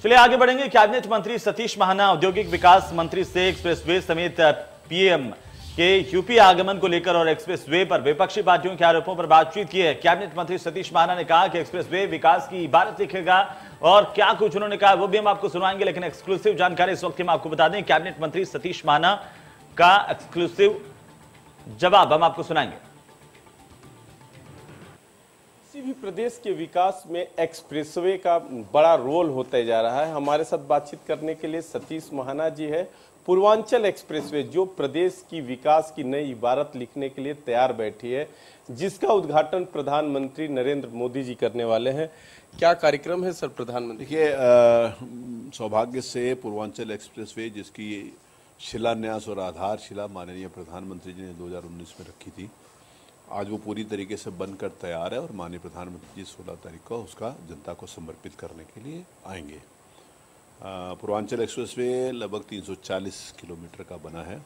चलिए आगे बढ़ेंगे। कैबिनेट मंत्री सतीश महाना औद्योगिक विकास मंत्री से एक्सप्रेसवे समेत पीएम के यूपी आगमन को लेकर और एक्सप्रेसवे पर विपक्षी पार्टियों के आरोपों पर बातचीत की है। कैबिनेट मंत्री सतीश महाना ने कहा कि एक्सप्रेसवे विकास की इबारत लिखेगा और क्या कुछ उन्होंने कहा वो भी हम आपको सुनाएंगे, लेकिन एक्सक्लूसिव जानकारी इस वक्त हम आपको बता दें। कैबिनेट मंत्री सतीश महाना का एक्सक्लूसिव जवाब हम आपको सुनाएंगे। किसी भी प्रदेश के विकास में एक्सप्रेसवे का बड़ा रोल होता जा रहा है। हमारे साथ बातचीत करने के लिए सतीश महाना जी है। पूर्वांचल एक्सप्रेसवे जो प्रदेश की विकास की नई इबारत लिखने के लिए तैयार बैठी है, जिसका उद्घाटन प्रधानमंत्री नरेंद्र मोदी जी करने वाले हैं। क्या कार्यक्रम है सर प्रधानमंत्री? देखिए, सौभाग्य से पूर्वांचल एक्सप्रेसवे जिसकी शिलान्यास और आधारशिला माननीय प्रधानमंत्री जी ने 2019 में रखी थी, आज वो पूरी तरीके से बनकर तैयार है और माननीय प्रधानमंत्री जी 16 तारीख को उसका जनता को समर्पित करने के लिए आएंगे। पूर्वांचल एक्सप्रेसवे लगभग 340 किलोमीटर का बना है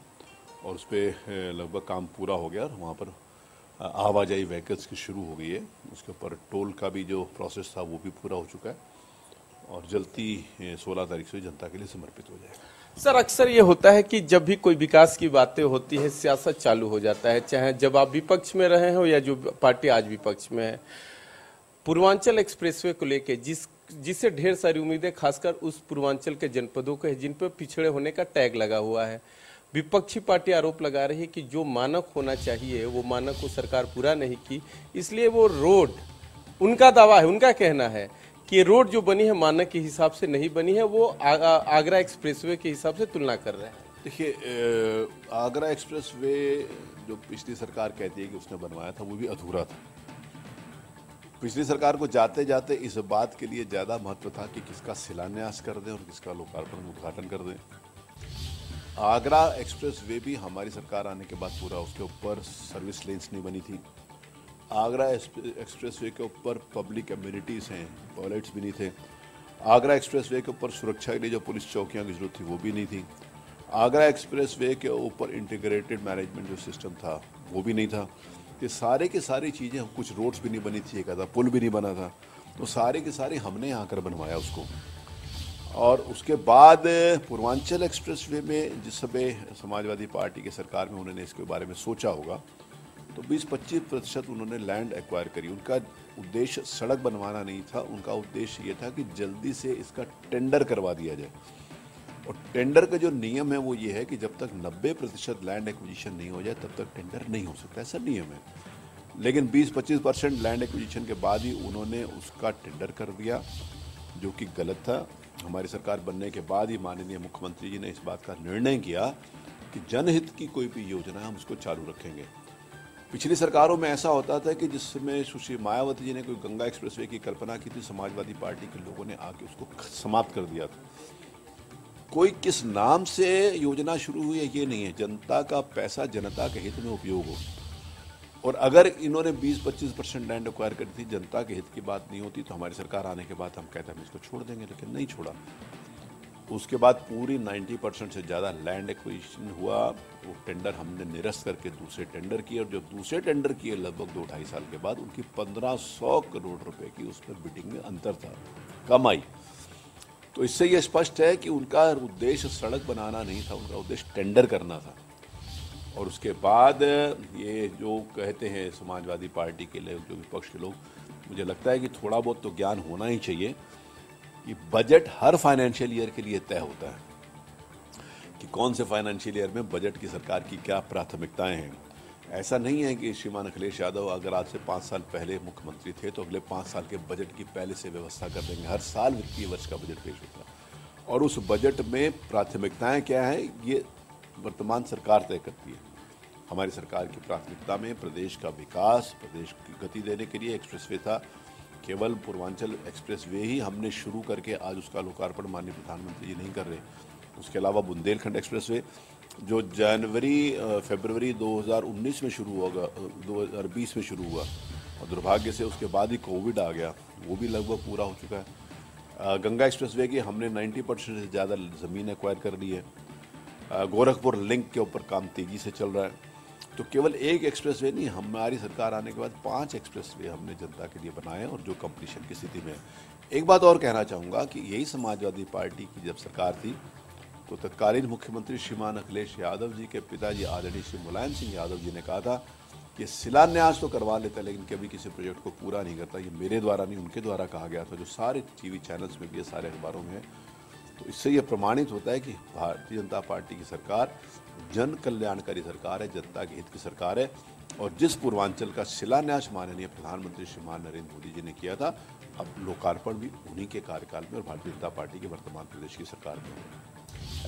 और उस पर लगभग काम पूरा हो गया और वहाँ पर आवाजाही व्हीकल्स की शुरू हो गई है। उसके ऊपर टोल का भी जो प्रोसेस था वो भी पूरा हो चुका है और जल्दी 16 तारीख से जनता के लिए समर्पित हो जाएगा। सर, अक्सर ये होता है कि जब भी कोई विकास की बातें होती है सियासत चालू हो जाता है, चाहे जब आप विपक्ष में रहे हो या जो पार्टी आज विपक्ष में है। पूर्वांचल एक्सप्रेसवे को लेके जिससे ढेर सारी उम्मीदें खासकर उस पूर्वांचल के जनपदों के जिन पर पिछड़े होने का टैग लगा हुआ है, विपक्षी पार्टी आरोप लगा रही है कि जो मानक होना चाहिए वो मानक को सरकार पूरा नहीं की, इसलिए वो रोड, उनका दावा है, उनका कहना है कि रोड जो बनी है मानक के हिसाब से नहीं बनी है, वो आगरा एक्सप्रेसवे के हिसाब से तुलना कर रहे हैं। देखिए, आगरा एक्सप्रेसवे जो पिछली सरकार कहती है कि उसने बनवाया था वो भी अधूरा था। पिछली सरकार को जाते जाते इस बात के लिए ज़्यादा महत्व था कि किसका शिलान्यास कर दें और किसका लोकार्पण उद्घाटन कर दें। आगरा एक्सप्रेसवे भी हमारी सरकार आने के बाद पूरा, उसके ऊपर सर्विस लेन्स नहीं बनी थी। आगरा एक्सप्रेसवे के ऊपर पब्लिक एम्यूनिटीज़ हैं, टॉयलेट्स भी नहीं थे। आगरा एक्सप्रेसवे के ऊपर सुरक्षा के लिए जो पुलिस चौकियां की जरूरत थी वो भी नहीं थी। आगरा एक्सप्रेसवे के ऊपर इंटीग्रेटेड मैनेजमेंट जो सिस्टम था वो भी नहीं था। ये सारे की सारी चीज़ें, कुछ रोड्स भी नहीं बनी थी, एक आधा पुल भी नहीं बना था, तो सारे के सारे हमने यहाँ कर बनवाया उसको। और उसके बाद पूर्वांचल एक्सप्रेसवे में जिस समय समाजवादी पार्टी की सरकार में उन्होंने इसके बारे में सोचा होगा तो 20-25% उन्होंने लैंड एक्वायर करी। उनका उद्देश्य सड़क बनवाना नहीं था, उनका उद्देश्य ये था कि जल्दी से इसका टेंडर करवा दिया जाए। और टेंडर का जो नियम है वो ये है कि जब तक 90% लैंड एक्विजिशन नहीं हो जाए तब तक टेंडर नहीं हो सकता, ऐसा नियम है। लेकिन 20-25% लैंड एक्विजिशन के बाद ही उन्होंने उसका टेंडर कर दिया, जो कि गलत था। हमारी सरकार बनने के बाद ही माननीय मुख्यमंत्री जी ने इस बात का निर्णय किया कि जनहित की कोई भी योजना हम उसको चालू रखेंगे। पिछली सरकारों में ऐसा होता था कि जिसमें सुश्री मायावती जी ने कोई गंगा एक्सप्रेसवे की कल्पना की थी, समाजवादी पार्टी के लोगों ने आके उसको समाप्त कर दिया था। कोई किस नाम से योजना शुरू हुई है ये नहीं है, जनता का पैसा जनता के हित में उपयोग हो। और अगर इन्होंने 20-25% लैंड एक्वायर करी थी, जनता के हित की बात नहीं होती, तो हमारी सरकार आने के बाद हम कहते हैं हम इसको छोड़ देंगे, लेकिन नहीं छोड़ा। उसके बाद पूरी 90% से ज़्यादा लैंड एक्विजिशन हुआ। वो टेंडर हमने निरस्त करके दूसरे टेंडर किए और जो दूसरे टेंडर किए लगभग 2-2.5 साल के बाद उनकी 1500 करोड़ रुपए की उसमें बिडिंग में अंतर था, कम आई। तो इससे ये स्पष्ट है कि उनका उद्देश्य सड़क बनाना नहीं था, उनका उद्देश्य टेंडर करना था। और उसके बाद ये जो कहते हैं समाजवादी पार्टी के लोग, जो विपक्ष के लोग, मुझे लगता है कि थोड़ा बहुत तो ज्ञान होना ही चाहिए कि बजट हर फाइनेंशियल ईयर के लिए तय होता है कि कौन से फाइनेंशियल ईयर में बजट की सरकार की क्या प्राथमिकताएं हैं। ऐसा नहीं है कि श्रीमान अखिलेश यादव अगर आज से 5 साल पहले मुख्यमंत्री थे तो अगले 5 साल के बजट की पहले से व्यवस्था कर देंगे। हर साल वित्तीय वर्ष का बजट पेश होता है और उस बजट में प्राथमिकताएं क्या है ये वर्तमान सरकार तय करती है। हमारी सरकार की प्राथमिकता में प्रदेश का विकास, प्रदेश की गति देने के लिए एक्सप्रेसवे था। केवल पूर्वांचल एक्सप्रेसवे ही हमने शुरू करके आज उसका लोकार्पण माननीय प्रधानमंत्री जी नहीं कर रहे। उसके अलावा बुंदेलखंड एक्सप्रेसवे जो फरवरी 2019 में शुरू होगा, 2020 में शुरू हुआ और दुर्भाग्य से उसके बाद ही कोविड आ गया, वो भी लगभग पूरा हो चुका है। गंगा एक्सप्रेसवे की हमने 90% से ज़्यादा ज़मीन एक्वायर कर ली है। गोरखपुर लिंक के ऊपर काम तेज़ी से चल रहा है। तो केवल एक एक्सप्रेसवे नहीं, हमारी सरकार आने के बाद 5 एक्सप्रेसवे हमने जनता के लिए बनाए और जो कंप्लीशन की स्थिति में है। एक बात और कहना चाहूँगा कि यही समाजवादी पार्टी की जब सरकार थी तो तत्कालीन मुख्यमंत्री श्रीमान अखिलेश यादव जी के पिताजी आदरणीय श्री मुलायम सिंह यादव जी ने कहा था कि शिलान्यास तो करवा लेता है लेकिन कभी किसी प्रोजेक्ट को पूरा नहीं करता। ये मेरे द्वारा नहीं, उनके द्वारा कहा गया था, जो सारे टीवी चैनल्स में भी है, सारे अखबारों में है। तो इससे ये प्रमाणित होता है कि भारतीय जनता पार्टी की सरकार जन कल्याणकारी सरकार है, जनता के हित की सरकार है। और जिस पूर्वांचल का शिलान्यास माननीय प्रधानमंत्री श्रीमान नरेंद्र मोदी जी ने किया था, अब लोकार्पण भी उन्हीं के कार्यकाल में और भारतीय जनता पार्टी के वर्तमान प्रदेश की सरकार में है।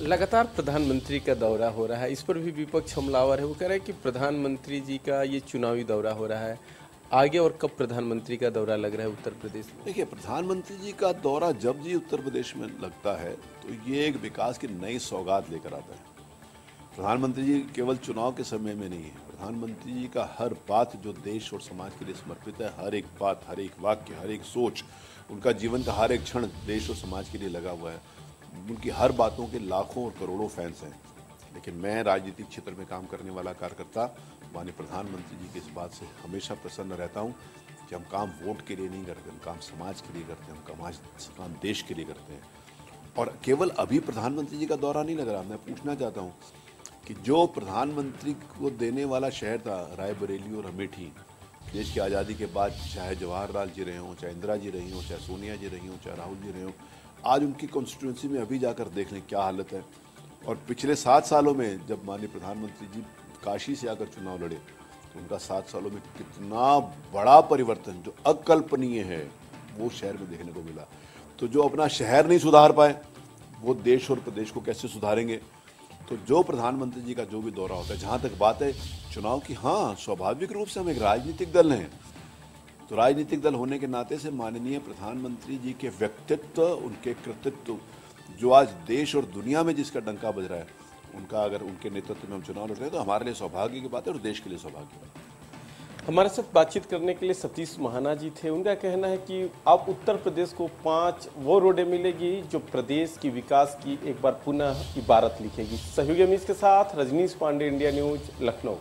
लगातार प्रधानमंत्री का दौरा हो रहा है, इस पर भी विपक्ष हमलावर है। वो कह रहे हैं कि प्रधानमंत्री जी का ये चुनावी दौरा हो रहा है, आगे और कब प्रधानमंत्री का दौरा लग रहा है उत्तर प्रदेश में? देखिए, प्रधानमंत्री जी का दौरा जब जी उत्तर प्रदेश में लगता है तो ये एक विकास की नई सौगात लेकर आता है। प्रधानमंत्री जी केवल चुनाव के समय में नहीं है, प्रधानमंत्री जी का हर बात जो देश और समाज के लिए समर्पित है, हर एक बात, हर एक वाक्य, हर एक सोच, उनका जीवन का हर एक क्षण देश और समाज के लिए लगा हुआ है। उनकी हर बातों के लाखों और करोड़ों फैंस हैं। लेकिन मैं राजनीतिक क्षेत्र में काम करने वाला कार्यकर्ता माननीय प्रधानमंत्री जी की इस बात से हमेशा प्रसन्न रहता हूँ कि हम काम वोट के लिए नहीं करते, हम काम समाज के लिए करते हैं, हम काम देश के लिए करते हैं। और केवल अभी प्रधानमंत्री जी का दौरा नहीं लग रहा, मैं पूछना चाहता हूँ कि जो प्रधानमंत्री को देने वाला शहर था रायबरेली और अमेठी, देश की आज़ादी के बाद चाहे जवाहरलाल जी रहे हों, चाहे इंदिरा जी रही हों, चाहे सोनिया जी रही हों, चाहे राहुल जी रहे हों, आज उनकी कॉन्स्टिट्यूंसी में अभी जाकर देख लें क्या हालत है। और पिछले 7 सालों में जब माननीय प्रधानमंत्री जी काशी से आकर चुनाव लड़े तो उनका 7 सालों में कितना बड़ा परिवर्तन जो अकल्पनीय है वो शहर में देखने को मिला। तो जो अपना शहर नहीं सुधार पाए वो देश और प्रदेश को कैसे सुधारेंगे। तो जो प्रधानमंत्री जी का जो भी दौरा होता है, जहाँ तक बात है चुनाव की, हाँ स्वाभाविक रूप से हम एक राजनीतिक दल हैं, तो राजनीतिक दल होने के नाते से माननीय प्रधानमंत्री जी के व्यक्तित्व, उनके कृतित्व, जो आज देश और दुनिया में जिसका डंका बज रहा है, उनका अगर उनके नेतृत्व में हम चुनाव लड़ रहे हैं तो हमारे लिए सौभाग्य की बात है और देश के लिए सौभाग्य की बात है। हमारे साथ बातचीत करने के लिए सतीश महाना जी थे। उनका कहना है कि अब उत्तर प्रदेश को 5 वो रोडें मिलेगी जो प्रदेश की विकास की एक बार पुनः इबारत लिखेगी। सहयोगी अमीश के साथ रजनीश पांडे, इंडिया न्यूज, लखनऊ।